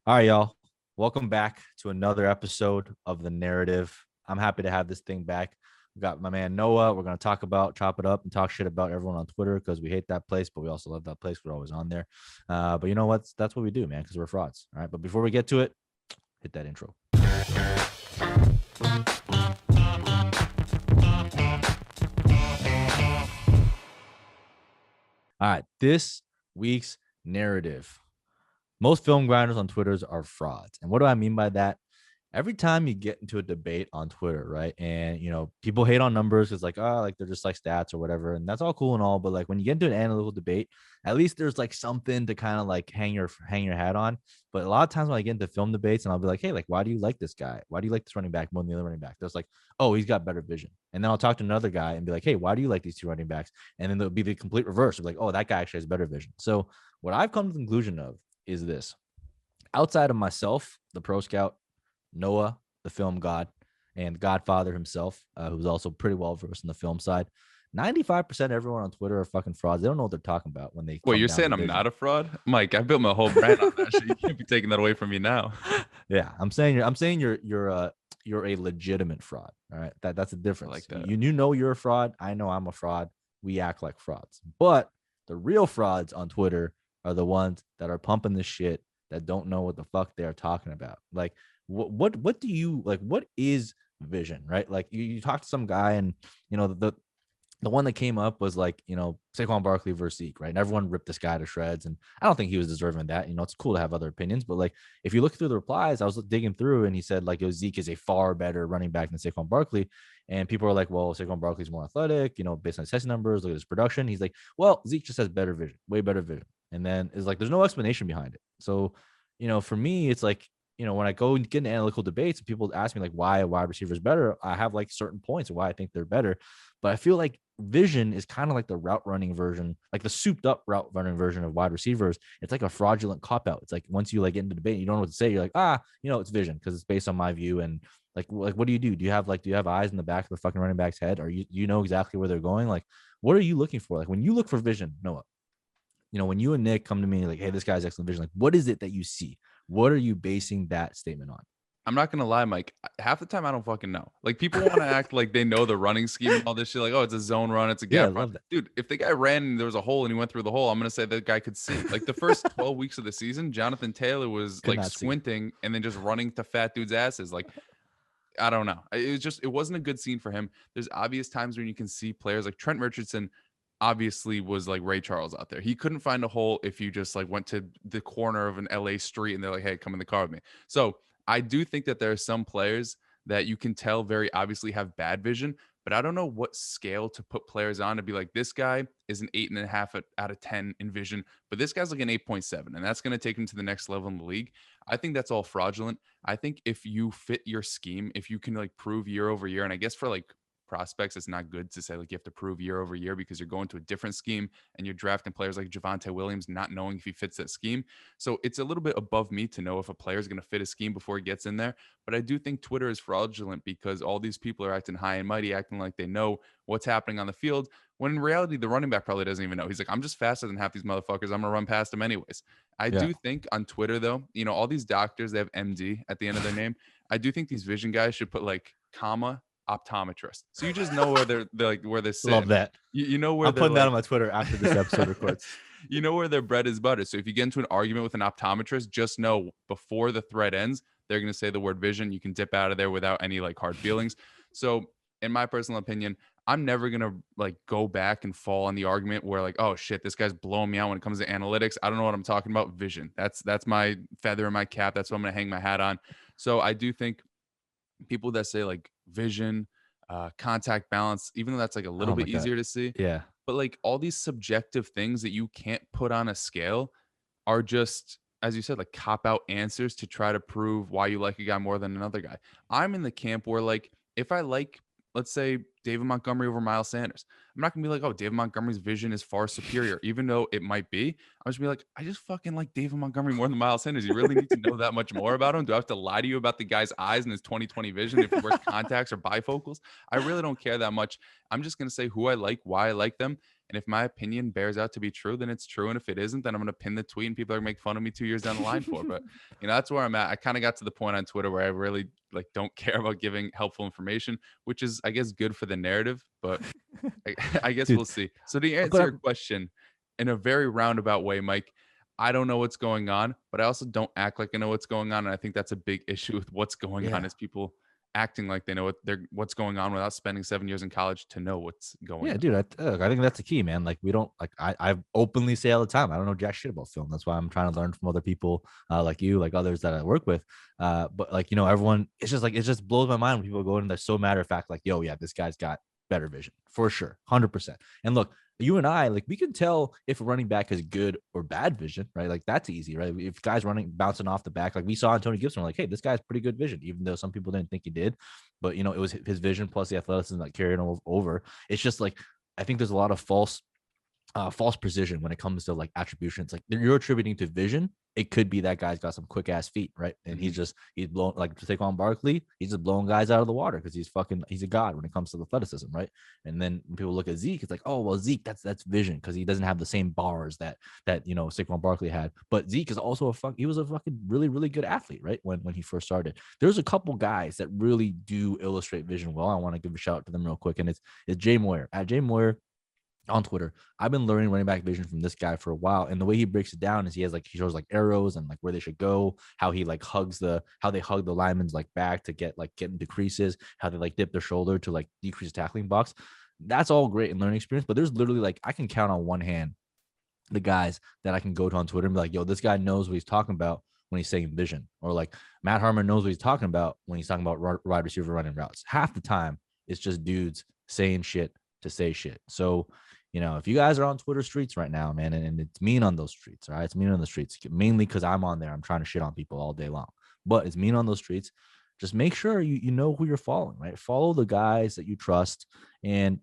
All right, y'all. Welcome back to another episode of The Narrative. I'm happy to have this thing back. We got my man Noah. We're going to chop it up and talk shit about everyone on Twitter because we hate that place, but we also love that place. We're always on there. But you know what? That's what we do, man, because we're frauds. All right. But before we get to it, hit that intro. All right. This week's narrative. Most film grinders on Twitter are frauds. And what do I mean by that? Every time you get into a debate on Twitter, right? And people hate on numbers because like they're just like stats or whatever. And that's all cool and all. But like when you get into an analytical debate, at least there's like something to kind of like hang your hat on. But a lot of times when I get into film debates and I'll be like, hey, like, why do you like this guy? Why do you like this running back more than the other running back? There's like, oh, he's got better vision. And then I'll talk to another guy and be like, hey, why do you like these two running backs? And then there'll be the complete reverse of like, oh, that guy actually has better vision. So what I've come to the conclusion of is this: outside of myself, the pro scout, Noah, the film god, and Godfather himself, who's also pretty well versed in the film side, 95% of everyone on Twitter are fucking frauds. They don't know what they're talking about when they. Wait, you're saying I'm not a fraud, Mike? I built my whole brand on that shit. You can't be taking that away from me now. Yeah, I'm saying you're a legitimate fraud. All right, that's a difference. Like that. You know you're a fraud. I know I'm a fraud. We act like frauds, but the real frauds on Twitter are the ones that are pumping this shit that don't know what the fuck they're talking about. Like, what do you like? What is vision, right? Like you talk to some guy and the one that came up was like, Saquon Barkley versus Zeke, right? And everyone ripped this guy to shreds. And I don't think he was deserving of that. It's cool to have other opinions, but like if you look through the replies, I was digging through and he said like, Zeke is a far better running back than Saquon Barkley. And people are like, well, Saquon Barkley's more athletic, based on his test numbers, look at his production. He's like, well, Zeke just has better vision, way better vision. And then it's like, there's no explanation behind it. So, for me, it's like, when I go and get into analytical debates and people ask me like why a wide receiver is better, I have like certain points of why I think they're better. But I feel like vision is kind of like the route running version, like the souped up route running version of wide receivers. It's like a fraudulent cop out. It's like once you like get into debate, you don't know what to say. You're like, it's vision because it's based on my view. And like what do you do? Do you have eyes in the back of the fucking running back's head? Or you know exactly where they're going? Like, what are you looking for? Like when you look for vision, Noah, when you and Nick come to me like, hey, this guy's excellent vision, like what is it that you see? What are you basing that statement on? I'm not gonna lie, Mike. Half the time I don't fucking know. Like people want to act like they know the running scheme and all this shit. Like, oh, it's a zone run, it's a gap run. Dude, if the guy ran and there was a hole and he went through the hole, I'm gonna say the guy could see. Like the first 12 weeks of the season, Jonathan Taylor was like squinting and then just running to fat dudes' asses. Like, I don't know. It wasn't a good scene for him. There's obvious times when you can see players like Trent Richardson obviously was like Ray Charles out there. He couldn't find a hole if you just like went to the corner of an LA street and they're like, hey, come in the car with me. So I do think that there are some players that you can tell very obviously have bad vision, but I don't know what scale to put players on to be like, this guy is an 8.5 out of 10 in vision, but this guy's like an 8.7, and that's going to take him to the next level in the league. I think that's all fraudulent. I think if you fit your scheme, if you can like prove year over year, and I guess for like prospects, it's not good to say like you have to prove year over year because you're going to a different scheme and you're drafting players like Javonte Williams, not knowing if he fits that scheme. So it's a little bit above me to know if a player is going to fit a scheme before he gets in there. But I do think Twitter is fraudulent because all these people are acting high and mighty, acting like they know what's happening on the field, when in reality, the running back probably doesn't even know. He's like, I'm just faster than half these motherfuckers. I'm going to run past them anyways. I do think on Twitter, though, all these doctors, they have MD at the end of their name. I do think these vision guys should put like comma optometrist, so you just know where they're like where they're sitting. Love that. You know where I'm putting that on my Twitter after this episode records. You know where their bread is buttered. So if you get into an argument with an optometrist, just know before the thread ends, they're going to say the word vision. You can dip out of there without any like hard feelings. So in my personal opinion, I'm never going to like go back and fall on the argument where like, oh shit, this guy's blowing me out when it comes to analytics. I don't know what I'm talking about. Vision. That's my feather in my cap. That's what I'm going to hang my hat on. So I do think people that say like vision, contact balance, even though that's like a little bit easier to see. Yeah. But like all these subjective things that you can't put on a scale are just, as you said, like cop out answers to try to prove why you like a guy more than another guy. I'm in the camp where like, if I like, let's say David Montgomery over Miles Sanders, I'm not gonna be like, oh, David Montgomery's vision is far superior, even though it might be. I'm just gonna be like, I just fucking like David Montgomery more than Miles Sanders. You really need to know that much more about him? Do I have to lie to you about the guy's eyes and his 20/20 vision if he wears contacts or bifocals? I really don't care that much. I'm just gonna say who I like, why I like them. And if my opinion bears out to be true, then it's true. And if it isn't, then I'm going to pin the tweet and people are going to make fun of me 2 years down the line for. But, that's where I'm at. I kind of got to the point on Twitter where I really like don't care about giving helpful information, which is, I guess, good for the narrative. But I guess Dude, we'll see. So to answer but your question in a very roundabout way, Mike, I don't know what's going on, but I also don't act like I know what's going on. And I think that's a big issue with what's going on yeah. is people acting like they know what's going on without spending 7 years in college to know what's going Yeah, on. dude, I think that's the key, man. Like, we don't like I openly say all the time, I don't know jack shit about film. That's why I'm trying to learn from other people, like you, like others that I work with. But like, everyone, it's just like, it just blows my mind when people go in and they're so matter of fact, like, yo, yeah, this guy's got better vision for sure, 100%. And look, you and I, like, we can tell if a running back has good or bad vision, right? Like, that's easy, right? If guys running bouncing off the back, like we saw Antonio Gibson, we're like, hey, this guy's pretty good vision, even though some people didn't think he did. But it was his vision plus the athleticism that carried him over. It's just like, I think there's a lot of false precision when it comes to like attribution. It's like you're attributing to vision. It could be that guy's got some quick ass feet, right? And he's blown, like Saquon Barkley, he's just blowing guys out of the water because he's a god when it comes to athleticism, right? And then when people look at Zeke, it's like, oh well, Zeke, that's vision because he doesn't have the same bars that Saquon Barkley had. But Zeke is also he was a fucking really, really good athlete, right? When he first started. There's a couple guys that really do illustrate vision well. I want to give a shout out to them real quick, and it's Jay Moyer. At Jay Moyer on Twitter, I've been learning running back vision from this guy for a while, and the way he breaks it down is he shows like arrows and like where they should go, how he like how they hug the lineman's like back to get into creases, how they like dip their shoulder to like decrease tackling box. That's all great in learning experience, but there's literally like, I can count on one hand the guys that I can go to on Twitter and be like, yo, this guy knows what he's talking about when he's saying vision, or like Matt Harmon knows what he's talking about when he's talking about wide receiver running routes. Half the time it's just dudes saying shit to say shit. So if you guys are on Twitter streets right now, man, and it's mean on those streets, all right? It's mean on the streets, mainly because I'm on there. I'm trying to shit on people all day long, but it's mean on those streets. Just make sure you know who you're following, right? Follow the guys that you trust. And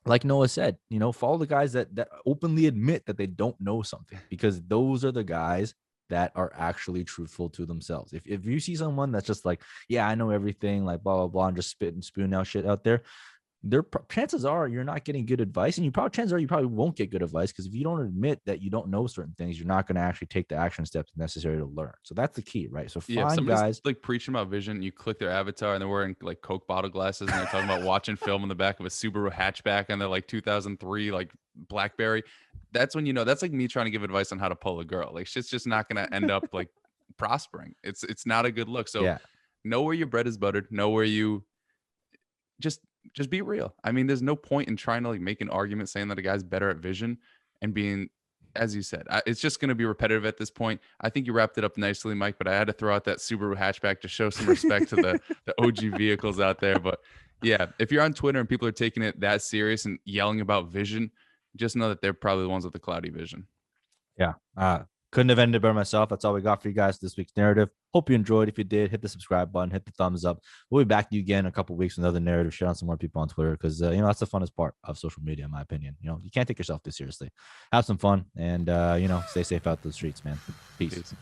like Noah said, follow the guys that openly admit that they don't know something, because those are the guys that are actually truthful to themselves. If you see someone that's just like, yeah, I know everything, like blah, blah, blah, and just spit and spewing out shit out there, chances are you're not getting good advice, and you probably won't get good advice, because if you don't admit that you don't know certain things, you're not going to actually take the action steps necessary to learn. So that's the key, right? So Yeah, if find somebody's guys like preaching about vision, you click their avatar and they're wearing like Coke bottle glasses and they're talking about watching film in the back of a Subaru hatchback and they're like 2003 like BlackBerry. That's when that's like me trying to give advice on how to pull a girl. Like shit's just not gonna end up like prospering. It's not a good look. So yeah know where your bread is buttered. Know where you just be real. I mean, there's no point in trying to like make an argument saying that a guy's better at vision and being, as you said, it's just going to be repetitive at this point. I think you wrapped it up nicely, Mike, but I had to throw out that Subaru hatchback to show some respect to the OG vehicles out there. But yeah, if you're on Twitter and people are taking it that serious and yelling about vision, just know that they're probably the ones with the cloudy vision. Yeah. Couldn't have ended by myself. That's all we got for you guys this week's narrative. Hope you enjoyed. If you did, hit the subscribe button, hit the thumbs up. We'll be back to you again in a couple of weeks with another narrative. Share on some more people on Twitter, because that's the funnest part of social media, in my opinion. You can't take yourself too seriously. Have some fun, and stay safe out the streets, man. Peace.